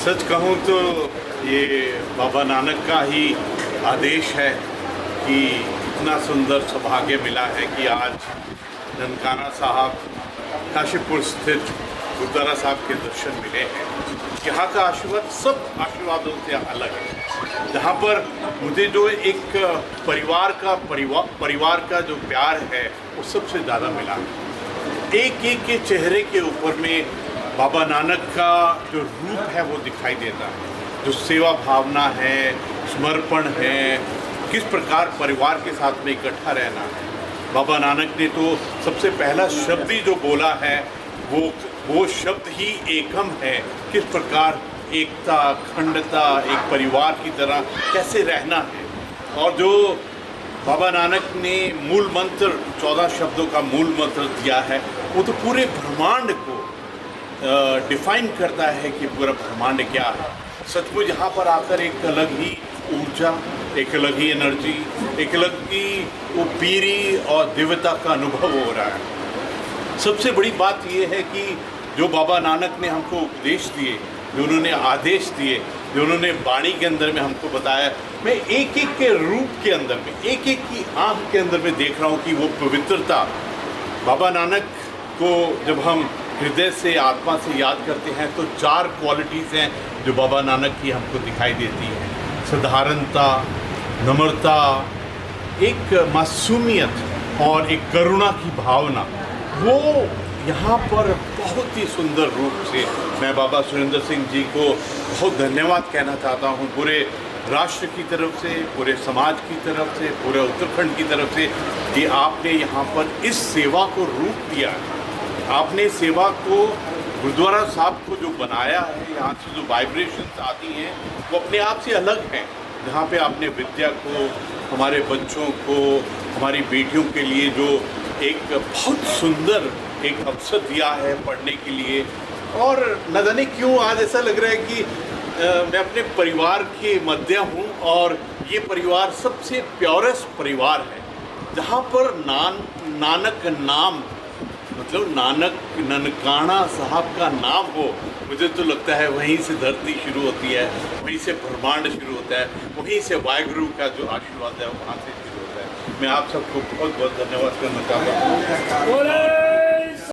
सच कहूँ तो ये बाबा नानक का ही आदेश है कि इतना सुंदर सौभाग्य मिला है कि आज ननकाना साहब काशीपुर स्थित गुरुद्वारा साहब के दर्शन मिले हैं। यहाँ का आशीर्वाद सब आशीर्वादों से अलग है। जहाँ पर मुझे जो एक परिवार का जो प्यार है वो सबसे ज़्यादा मिला है। एक एक के चेहरे के ऊपर में बाबा नानक का जो रूप है वो दिखाई देता है, जो सेवा भावना है, समर्पण है, किस प्रकार परिवार के साथ में इकट्ठा रहना है। बाबा नानक ने तो सबसे पहला शब्द ही जो बोला है वो शब्द ही एकम है। किस प्रकार एकता, अखंडता, एक परिवार की तरह कैसे रहना है। और जो बाबा नानक ने मूल मंत्र 14 शब्दों का मूल मंत्र दिया है वो तो पूरे ब्रह्मांड को डिफाइन करता है कि पूरा ब्रह्मांड क्या है। सचमुच यहाँ पर आकर एक अलग ही ऊर्जा, एक अलग ही एनर्जी, एक अलग ही वो पीरी और दिव्यता का अनुभव हो रहा है। सबसे बड़ी बात ये है कि जो बाबा नानक ने हमको उपदेश दिए, जो उन्होंने आदेश दिए, जो उन्होंने वाणी के अंदर में हमको बताया, मैं एक एक के रूप के अंदर में, एक एक की आँख के अंदर में देख रहा हूँ कि वो पवित्रता। बाबा नानक को जब हम हृदय से, आत्मा से याद करते हैं तो 4 क्वालिटीज़ हैं जो बाबा नानक की हमको दिखाई देती हैं। साधारणता, नम्रता, एक मासूमियत और एक करुणा की भावना। वो यहाँ पर बहुत ही सुंदर रूप से मैं बाबा सुरेंद्र सिंह जी को बहुत धन्यवाद कहना चाहता हूँ, पूरे राष्ट्र की तरफ से, पूरे समाज की तरफ से, पूरे उत्तराखंड की तरफ से, कि आपने यहाँ पर इस सेवा को रूप दिया है। आपने सेवा को, गुरुद्वारा साहब को जो बनाया है, यहाँ से जो वाइब्रेशंस आती हैं वो अपने आप से अलग हैं। जहाँ पे आपने विद्या को, हमारे बच्चों को, हमारी बेटियों के लिए जो एक बहुत सुंदर एक अवसर दिया है पढ़ने के लिए। और न जाने क्यों आज ऐसा लग रहा है कि मैं अपने परिवार के मध्य हूँ और ये परिवार सबसे प्योरेस्ट परिवार है, जहाँ पर नानक नाम, मतलब ननकाना साहब का नाम हो। मुझे तो लगता है वहीं से धरती शुरू होती है, वहीं से ब्रह्मांड शुरू होता है, वहीं से वाहिगुरु का जो आशीर्वाद है वहाँ से शुरू होता है। मैं आप सबको बहुत बहुत धन्यवाद करना चाहता हूँ।